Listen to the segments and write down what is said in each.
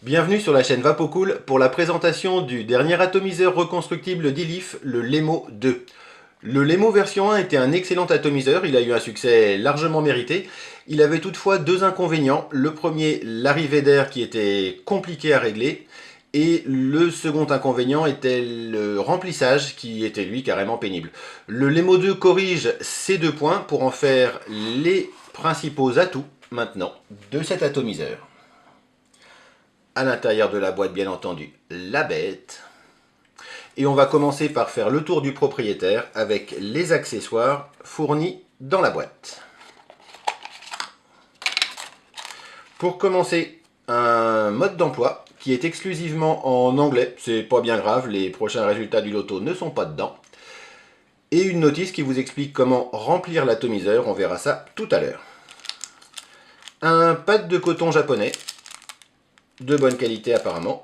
Bienvenue sur la chaîne Vapocool pour la présentation du dernier atomiseur reconstructible d'Ilif, le Lemo 2. Le Lemo version 1 était un excellent atomiseur, il a eu un succès largement mérité. Il avait toutefois deux inconvénients. Le premier, l'arrivée d'air qui était compliqué à régler. Et le second inconvénient était le remplissage qui était lui carrément pénible. Le Lemo 2 corrige ces deux points pour en faire les principaux atouts maintenant de cet atomiseur. À l'intérieur de la boîte, bien entendu, la bête. Et on va commencer par faire le tour du propriétaire avec les accessoires fournis dans la boîte. Pour commencer, un mode d'emploi qui est exclusivement en anglais. C'est pas bien grave, les prochains résultats du loto ne sont pas dedans. Et une notice qui vous explique comment remplir l'atomiseur, on verra ça tout à l'heure. Un pad de coton japonais, de bonne qualité apparemment.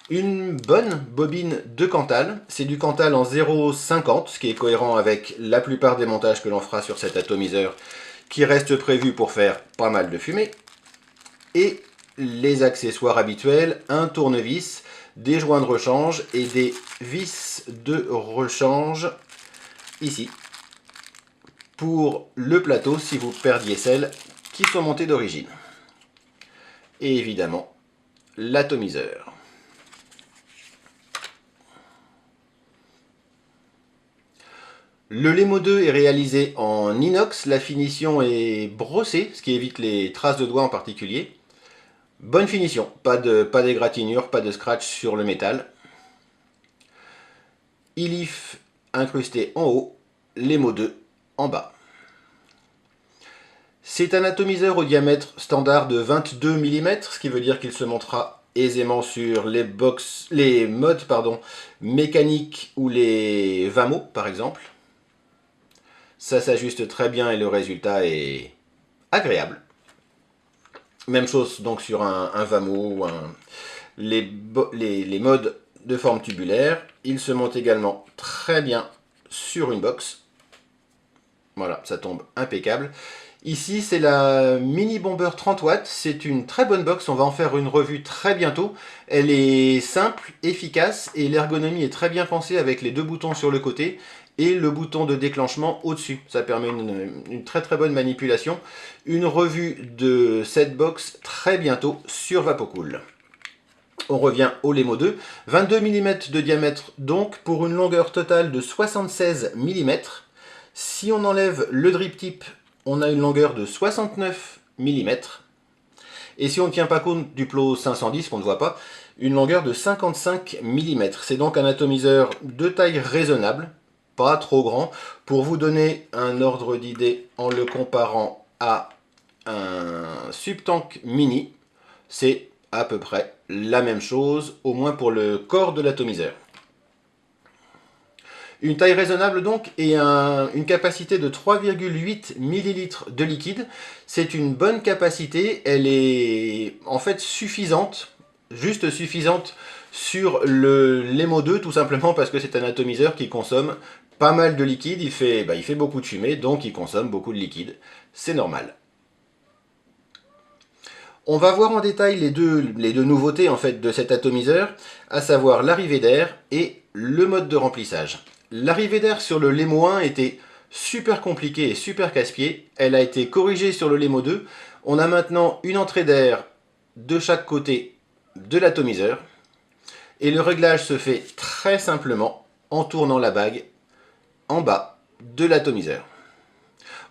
Une bonne bobine de Cantal, c'est du Cantal en 0,50, ce qui est cohérent avec la plupart des montages que l'on fera sur cet atomiseur, qui reste prévu pour faire pas mal de fumée. Et les accessoires habituels, un tournevis, des joints de rechange et des vis de rechange ici, pour le plateau si vous perdiez celles qui sont montées d'origine. Et évidemment, l'atomiseur. Le Lemo 2 est réalisé en inox, la finition est brossée, ce qui évite les traces de doigts en particulier. Bonne finition, pas d'égratignure, pas de scratch sur le métal. Ilif incrusté en haut, Lemo 2 en bas. C'est un atomiseur au diamètre standard de 22 mm, ce qui veut dire qu'il se montera aisément sur les modes mécaniques ou les Vamo par exemple. Ça s'ajuste très bien et le résultat est agréable. Même chose donc sur un Vamo ou les modes de forme tubulaire. Il se monte également très bien sur une box. Voilà, ça tombe impeccable. Ici, c'est la Mini Bomber 30 watts. C'est une très bonne box. On va en faire une revue très bientôt. Elle est simple, efficace et l'ergonomie est très bien pensée avec les deux boutons sur le côté et le bouton de déclenchement au-dessus. Ça permet une très très bonne manipulation. Une revue de cette box très bientôt sur Vapocool. On revient au Lemo 2. 22 mm de diamètre donc pour une longueur totale de 76 mm. Si on enlève le drip tip, on a une longueur de 69 mm. Et si on ne tient pas compte du plot 510 qu'on ne voit pas, une longueur de 55 mm. C'est donc un atomiseur de taille raisonnable, pas trop grand. Pour vous donner un ordre d'idée en le comparant à un Subtank Mini, c'est à peu près la même chose, au moins pour le corps de l'atomiseur. Une taille raisonnable donc et une capacité de 3,8 ml de liquide. C'est une bonne capacité, elle est en fait suffisante, juste suffisante sur le Lemo 2 tout simplement parce que c'est un atomiseur qui consomme pas mal de liquide, il fait beaucoup de fumée donc il consomme beaucoup de liquide, c'est normal. On va voir en détail les deux nouveautés en fait de cet atomiseur, à savoir l'arrivée d'air et le mode de remplissage. L'arrivée d'air sur le Lemo 1 était super compliquée et super casse-pied. Elle a été corrigée sur le Lemo 2. On a maintenant une entrée d'air de chaque côté de l'atomiseur. Et le réglage se fait très simplement en tournant la bague en bas de l'atomiseur.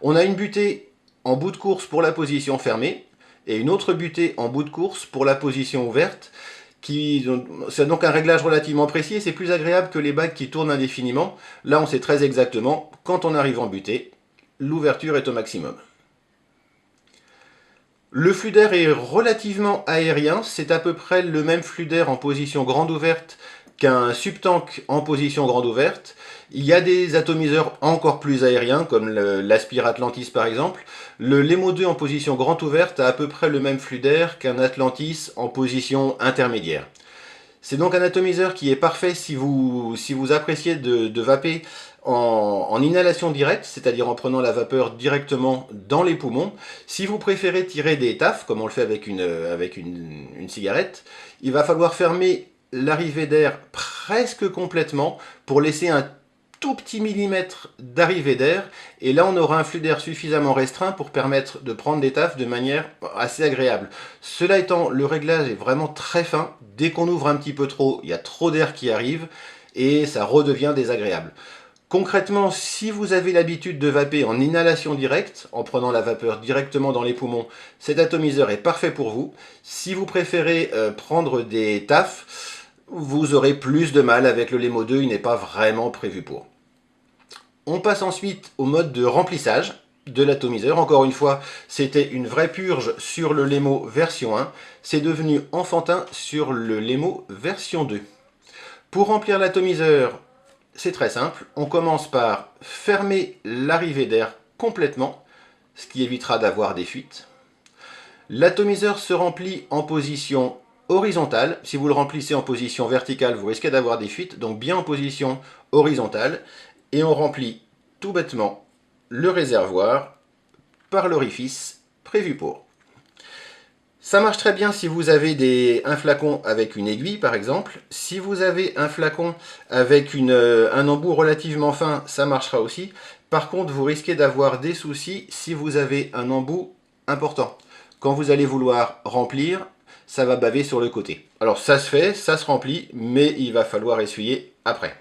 On a une butée en bout de course pour la position fermée et une autre butée en bout de course pour la position ouverte. C'est donc un réglage relativement précis et c'est plus agréable que les bagues qui tournent indéfiniment. Là on sait très exactement, quand on arrive en butée, l'ouverture est au maximum. Le flux d'air est relativement aérien, c'est à peu près le même flux d'air en position grande ouverte qu'un Subtank en position grande ouverte. Il y a des atomiseurs encore plus aériens, comme l'Aspire Atlantis par exemple. Le Lemo 2 en position grande ouverte a à peu près le même flux d'air qu'un Atlantis en position intermédiaire. C'est donc un atomiseur qui est parfait si vous appréciez de vaper en inhalation directe, c'est-à-dire en prenant la vapeur directement dans les poumons. Si vous préférez tirer des taffes, comme on le fait avec une cigarette, il va falloir fermer l'arrivée d'air presque complètement pour laisser un tout petit millimètre d'arrivée d'air, et là on aura un flux d'air suffisamment restreint pour permettre de prendre des taffes de manière assez agréable. Cela étant, le réglage est vraiment très fin. Dès qu'on ouvre un petit peu trop, il y a trop d'air qui arrive et ça redevient désagréable. Concrètement, si vous avez l'habitude de vaper en inhalation directe, en prenant la vapeur directement dans les poumons, cet atomiseur est parfait pour vous. Si vous préférez prendre des taffes, vous aurez plus de mal avec le Lemo 2, il n'est pas vraiment prévu pour. On passe ensuite au mode de remplissage de l'atomiseur. Encore une fois, c'était une vraie purge sur le Lemo version 1. C'est devenu enfantin sur le Lemo version 2. Pour remplir l'atomiseur, c'est très simple. On commence par fermer l'arrivée d'air complètement, ce qui évitera d'avoir des fuites. L'atomiseur se remplit en position horizontale. Si vous le remplissez en position verticale, vous risquez d'avoir des fuites, donc bien en position horizontale. Et on remplit tout bêtement le réservoir par l'orifice prévu pour. Ça marche très bien si vous avez un flacon avec une aiguille par exemple. Si vous avez un flacon avec un embout relativement fin, ça marchera aussi. Par contre, vous risquez d'avoir des soucis si vous avez un embout important. Quand vous allez vouloir remplir, ça va baver sur le côté. Alors ça se fait, ça se remplit, mais il va falloir essuyer après.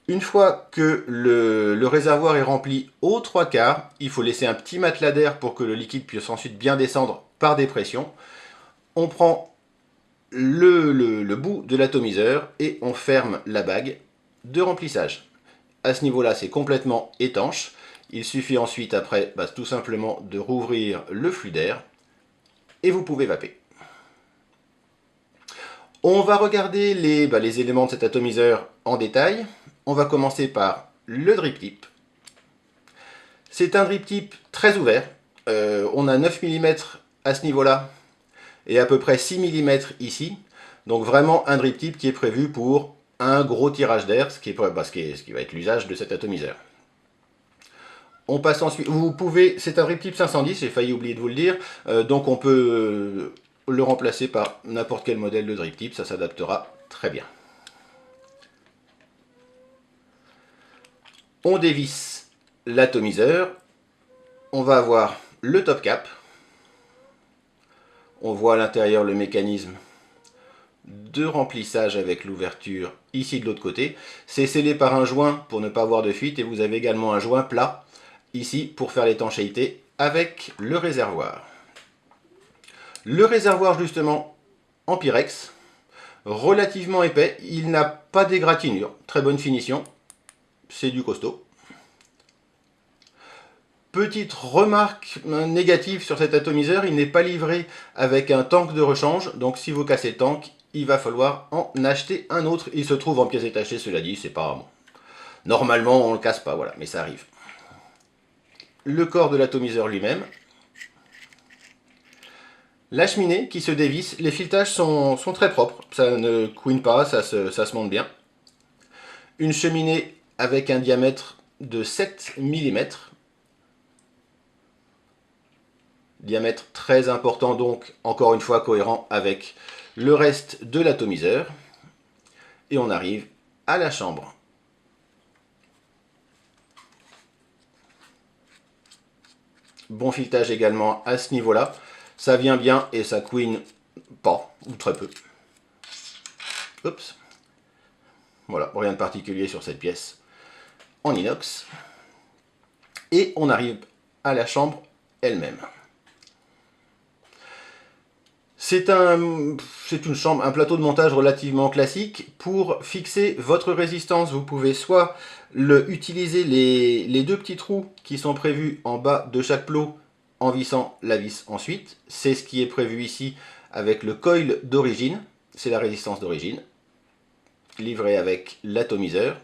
Une fois que le réservoir est rempli aux 3/4, il faut laisser un petit matelas d'air pour que le liquide puisse ensuite bien descendre par dépression. On prend le bout de l'atomiseur et on ferme la bague de remplissage. À ce niveau-là, c'est complètement étanche. Il suffit ensuite après tout simplement de rouvrir le flux d'air et vous pouvez vaper. On va regarder les éléments de cet atomiseur en détail. On va commencer par le drip tip. C'est un drip tip très ouvert. On a 9 mm à ce niveau-là et à peu près 6 mm ici. Donc vraiment un drip tip qui est prévu pour un gros tirage d'air, ce qui va être l'usage de cet atomiseur. On passe ensuite, c'est un drip tip 510, j'ai failli oublier de vous le dire, donc on peut le remplacer par n'importe quel modèle de drip tip, ça s'adaptera très bien. On dévisse l'atomiseur, on va avoir le top cap, on voit à l'intérieur le mécanisme de remplissage avec l'ouverture ici de l'autre côté. C'est scellé par un joint pour ne pas avoir de fuite et vous avez également un joint plat ici pour faire l'étanchéité avec le réservoir. Le réservoir justement en Pyrex, relativement épais, il n'a pas d'égratignure, très bonne finition, c'est du costaud. Petite remarque négative sur cet atomiseur, il n'est pas livré avec un tank de rechange, donc si vous cassez le tank, il va falloir en acheter un autre. Il se trouve en pièces détachées, cela dit, c'est pas bon. Normalement on le casse pas, voilà, mais ça arrive. Le corps de l'atomiseur lui-même. La cheminée qui se dévisse, les filetages sont très propres, ça ne couine pas, ça se monte bien. Une cheminée avec un diamètre de 7 mm. Diamètre très important, donc encore une fois cohérent avec le reste de l'atomiseur. Et on arrive à la chambre. Bon filetage également à ce niveau-là. Ça vient bien et ça couine pas, ou très peu. Oups. Voilà, rien de particulier sur cette pièce en inox. Et on arrive à la chambre elle-même. C'est une chambre, un plateau de montage relativement classique. Pour fixer votre résistance, vous pouvez soit utiliser les deux petits trous qui sont prévus en bas de chaque plot en vissant la vis ensuite. C'est ce qui est prévu ici avec le coil d'origine. C'est la résistance d'origine, livrée avec l'atomiseur.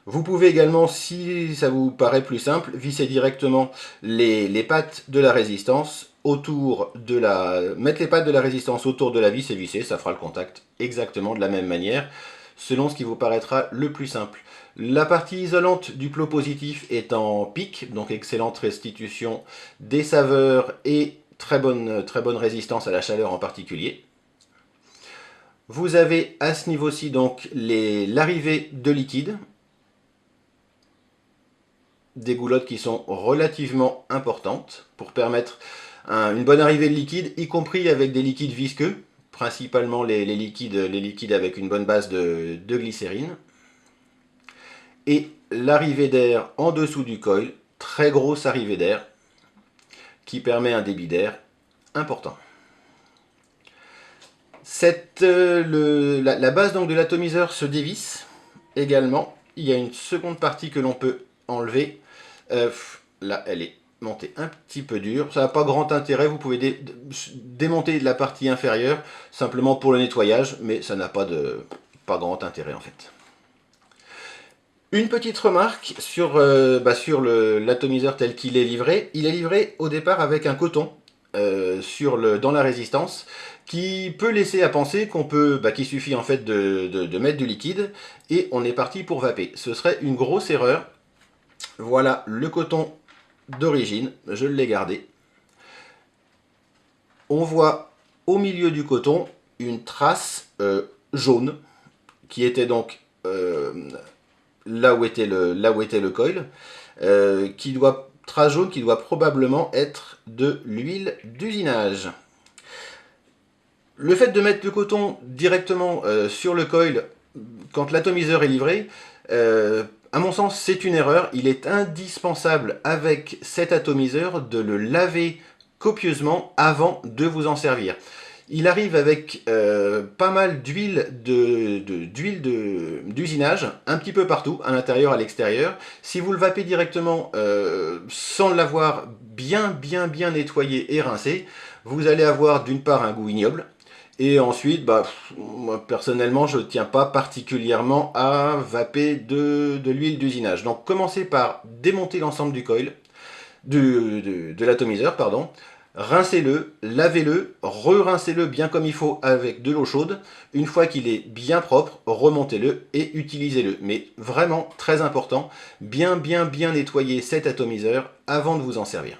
Vous pouvez également, si ça vous paraît plus simple, visser directement les pattes de la résistance mettre les pattes de la résistance autour de la vis et visser, ça fera le contact exactement de la même manière, selon ce qui vous paraîtra le plus simple. La partie isolante du plot positif est en pic, donc excellente restitution des saveurs et très bonne résistance à la chaleur en particulier. Vous avez à ce niveau-ci donc l'arrivée de liquide, des goulottes qui sont relativement importantes pour permettre une bonne arrivée de liquide, y compris avec des liquides visqueux, principalement les liquides avec une bonne base de glycérine. Et l'arrivée d'air en dessous du coil, très grosse arrivée d'air, qui permet un débit d'air important. La base donc de l'atomiseur se dévisse également. Il y a une seconde partie que l'on peut enlever. Là, elle est montée un petit peu dure. Ça n'a pas grand intérêt. Vous pouvez démonter la partie inférieure simplement pour le nettoyage, mais ça n'a pas grand intérêt en fait. Une petite remarque sur l'atomiseur tel qu'il est livré. Il est livré au départ avec un coton dans la résistance, qui peut laisser à penser qu'il suffit en fait de mettre du liquide et on est parti pour vaper. Ce serait une grosse erreur. Voilà le coton d'origine, je l'ai gardé. On voit au milieu du coton une trace jaune qui était donc là où était le coil, trace jaune qui doit probablement être de l'huile d'usinage. Le fait de mettre le coton directement sur le coil quand l'atomiseur est livré, à mon sens c'est une erreur. Il est indispensable avec cet atomiseur de le laver copieusement avant de vous en servir. Il arrive avec pas mal d'huile d'usinage, un petit peu partout, à l'intérieur, à l'extérieur. Si vous le vapez directement sans l'avoir bien nettoyé et rincé, vous allez avoir d'une part un goût ignoble, et ensuite, moi personnellement, je ne tiens pas particulièrement à vaper de l'huile d'usinage. Donc commencez par démonter l'ensemble du coil, de l'atomiseur, pardon. Rincez-le, lavez-le, re-rincez-le bien comme il faut avec de l'eau chaude. Une fois qu'il est bien propre, remontez-le et utilisez-le. Mais vraiment, très important, bien nettoyer cet atomiseur avant de vous en servir.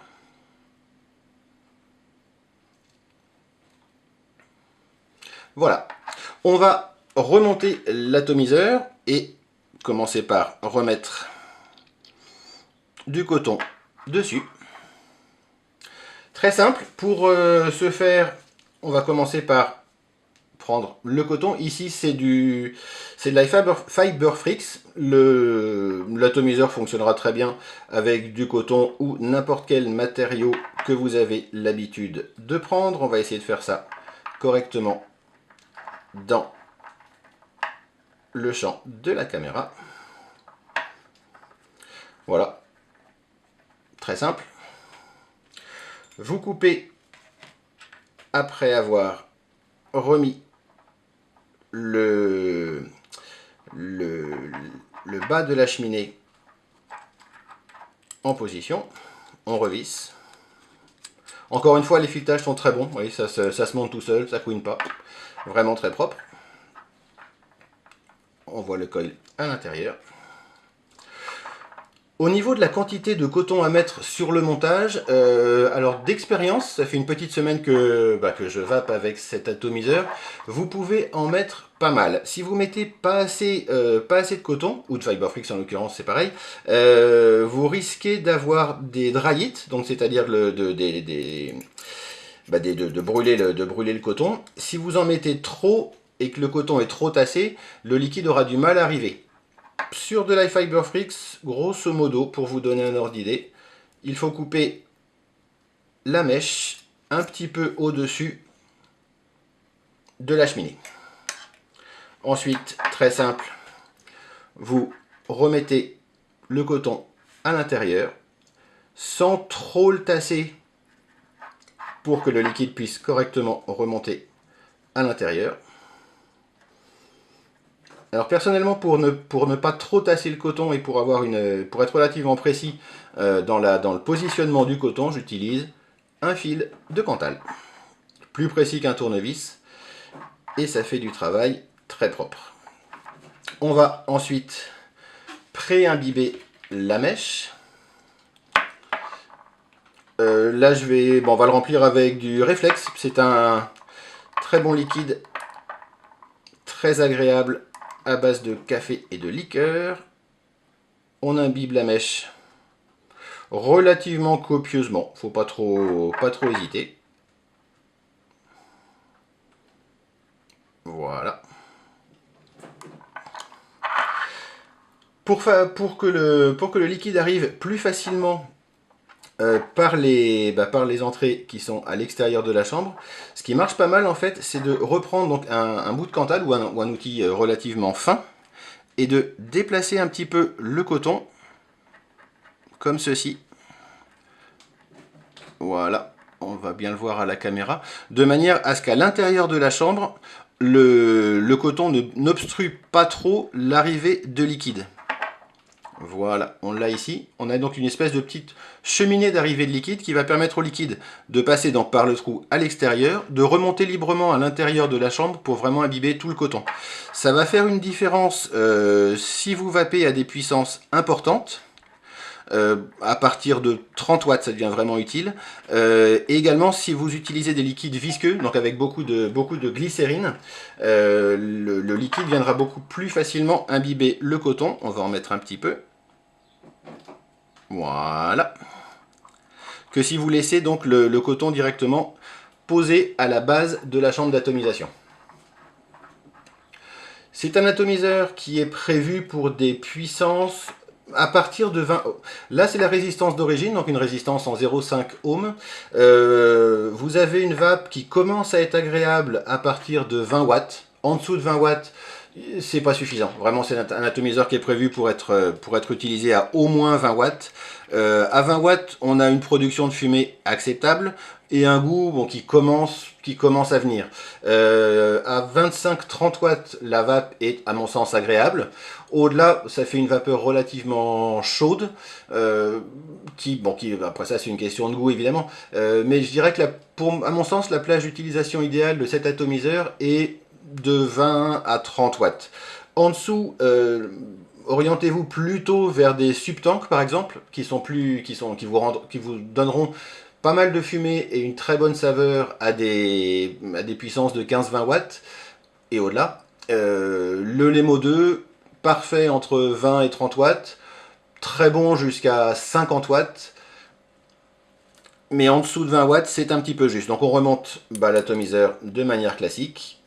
Voilà, on va remonter l'atomiseur et commencer par remettre du coton dessus. Très simple, pour ce faire, on va commencer par prendre le coton. Ici, c'est de la Fiber Fricks. L'atomiseur fonctionnera très bien avec du coton ou n'importe quel matériau que vous avez l'habitude de prendre. On va essayer de faire ça correctement dans le champ de la caméra. Voilà, très simple. Vous coupez après avoir remis le bas de la cheminée en position. On revisse. Encore une fois, les filetages sont très bons. Vous voyez, ça se monte tout seul, ça couine pas. Vraiment très propre. On voit le coil à l'intérieur. Au niveau de la quantité de coton à mettre sur le montage, alors d'expérience, ça fait une petite semaine que je vape avec cet atomiseur, vous pouvez en mettre pas mal. Si vous mettez pas assez de coton, ou de Fiber Fricks en l'occurrence, c'est pareil, vous risquez d'avoir des dry hits, donc c'est-à-dire de brûler le coton. Si vous en mettez trop et que le coton est trop tassé, le liquide aura du mal à arriver. Sur de la Fiber Fricks, grosso modo, pour vous donner un ordre d'idée, il faut couper la mèche un petit peu au-dessus de la cheminée. Ensuite, très simple, vous remettez le coton à l'intérieur sans trop le tasser pour que le liquide puisse correctement remonter à l'intérieur. Alors personnellement, pour ne pas trop tasser le coton et pour être relativement précis dans le positionnement du coton, j'utilise un fil de Cantal. Plus précis qu'un tournevis et ça fait du travail très propre. On va ensuite pré-imbiber la mèche. Là, on va le remplir avec du réflexe. C'est un très bon liquide, très agréable, à base de café et de liqueur. On imbibe la mèche relativement copieusement. Faut pas trop hésiter. Voilà. Pour que le liquide arrive plus facilement par les entrées qui sont à l'extérieur de la chambre, ce qui marche pas mal en fait, c'est de reprendre donc un bout de cantal ou un outil relativement fin et de déplacer un petit peu le coton comme ceci. Voilà, on va bien le voir à la caméra, de manière à ce qu'à l'intérieur de la chambre, le coton n'obstrue pas trop l'arrivée de liquide. Voilà, on l'a ici. On a donc une espèce de petite cheminée d'arrivée de liquide qui va permettre au liquide de passer donc par le trou à l'extérieur, de remonter librement à l'intérieur de la chambre pour vraiment imbiber tout le coton. Ça va faire une différence si vous vapez à des puissances importantes. À partir de 30 watts, ça devient vraiment utile. Et également, si vous utilisez des liquides visqueux, donc avec beaucoup de glycérine, le liquide viendra beaucoup plus facilement imbiber le coton. On va en mettre un petit peu. Voilà. Que si vous laissez donc le coton directement posé à la base de la chambre d'atomisation. C'est un atomiseur qui est prévu pour des puissances à partir de 20 ohms. Là, c'est la résistance d'origine, donc une résistance en 0,5 ohms. Vous avez une vape qui commence à être agréable à partir de 20 watts. En dessous de 20 watts, c'est pas suffisant. Vraiment, c'est un atomiseur qui est prévu pour être utilisé à au moins 20 watts. À 20 watts, on a une production de fumée acceptable et un goût qui commence à venir. À 25-30 watts, la vape est à mon sens agréable. Au-delà, ça fait une vapeur relativement chaude, après ça c'est une question de goût évidemment, mais je dirais que à mon sens, la plage d'utilisation idéale de cet atomiseur est de 20 à 30 watts. En dessous, orientez-vous plutôt vers des subtanks par exemple, qui vous donneront pas mal de fumée et une très bonne saveur à des puissances de 15-20 watts et au-delà. Le Lemo 2, parfait entre 20 et 30 watts, très bon jusqu'à 50 watts, mais en dessous de 20 watts, c'est un petit peu juste. Donc on remonte l'atomiseur de manière classique,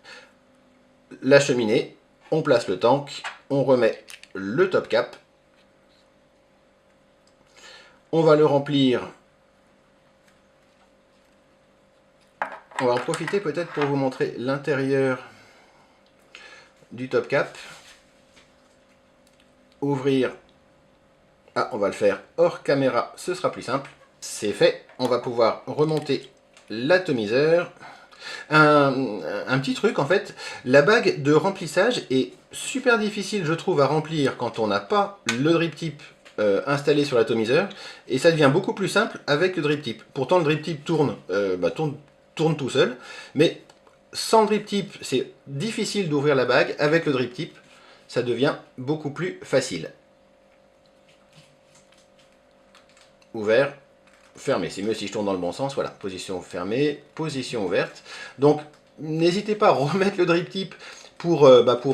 la cheminée, on place le tank, on remet le top cap, on va le remplir. On va en profiter peut-être pour vous montrer l'intérieur du top cap. Ouvrir. Ah, on va le faire hors caméra, ce sera plus simple. C'est fait. On va pouvoir remonter l'atomiseur. Un petit truc en fait, la bague de remplissage est super difficile je trouve à remplir quand on n'a pas le drip tip installé sur l'atomiseur, et ça devient beaucoup plus simple avec le drip tip. Pourtant le drip tip tourne tout seul, mais sans le drip tip c'est difficile d'ouvrir la bague. Avec le drip tip ça devient beaucoup plus facile. Ouvert, fermé, c'est mieux si je tourne dans le bon sens. Voilà, position fermée, position ouverte. Donc n'hésitez pas à remettre le drip tip pour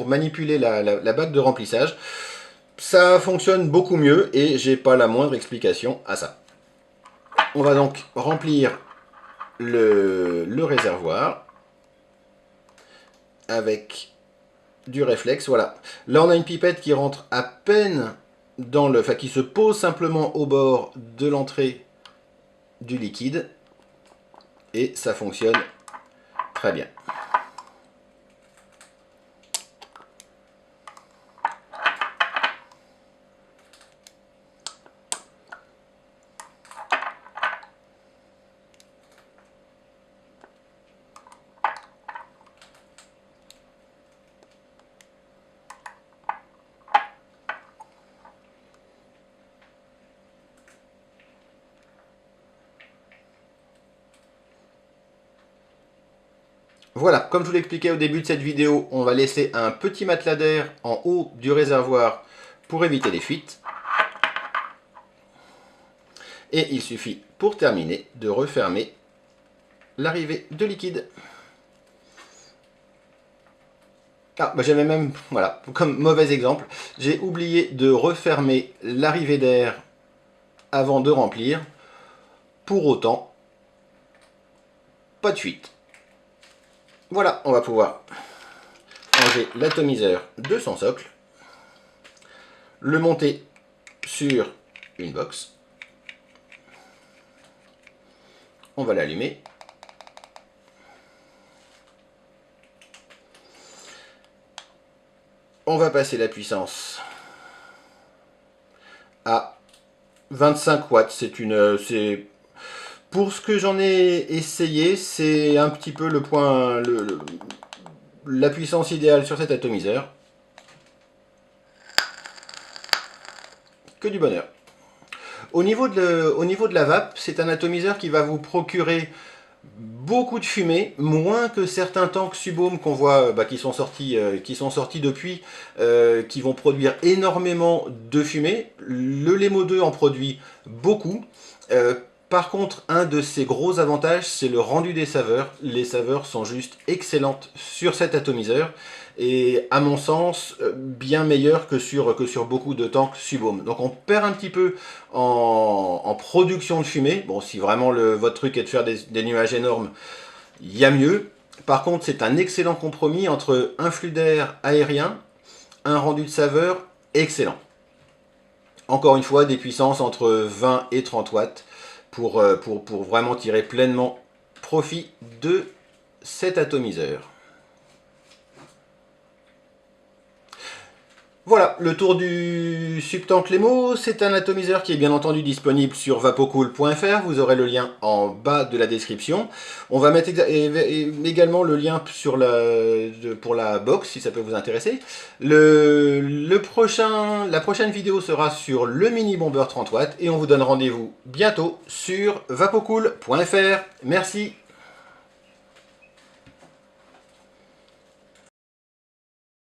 manipuler la bague de remplissage. Ça fonctionne beaucoup mieux et j'ai pas la moindre explication à ça. On va donc remplir le réservoir avec du réflexe. Voilà, là on a une pipette qui rentre à peine qui se pose simplement au bord de l'entrée du liquide et ça fonctionne très bien. Voilà, comme je vous l'expliquais au début de cette vidéo, on va laisser un petit matelas d'air en haut du réservoir pour éviter les fuites. Et il suffit, pour terminer, de refermer l'arrivée de liquide. Ah, bah j'avais même, voilà, comme mauvais exemple, j'ai oublié de refermer l'arrivée d'air avant de remplir. Pour autant, pas de fuite. Voilà, on va pouvoir enlever l'atomiseur de son socle, le monter sur une box. On va l'allumer. On va passer la puissance à 25 watts. C'est pour ce que j'en ai essayé, c'est un petit peu le point, la puissance idéale sur cet atomiseur. Que du bonheur. Au niveau de la vape, c'est un atomiseur qui va vous procurer beaucoup de fumée, moins que certains tanks Subhome qu'on voit qui sont sortis depuis, qui vont produire énormément de fumée. Le Lemo 2 en produit beaucoup. Par contre, un de ses gros avantages, c'est le rendu des saveurs. Les saveurs sont juste excellentes sur cet atomiseur. Et à mon sens, bien meilleures que sur beaucoup de tanks Subhome. Donc on perd un petit peu en production de fumée. Bon, si vraiment votre truc est de faire des nuages énormes, il y a mieux. Par contre, c'est un excellent compromis entre un flux d'air aérien, un rendu de saveur excellent. Encore une fois, des puissances entre 20 et 30 watts pour vraiment tirer pleinement profit de cet atomiseur. Voilà, le tour du Subtank Lemo, c'est un atomiseur qui est bien entendu disponible sur vapocool.fr, vous aurez le lien en bas de la description. On va mettre également le lien pour la box, si ça peut vous intéresser. La prochaine vidéo sera sur le Mini Bomber 30 watts, et on vous donne rendez-vous bientôt sur vapocool.fr. Merci.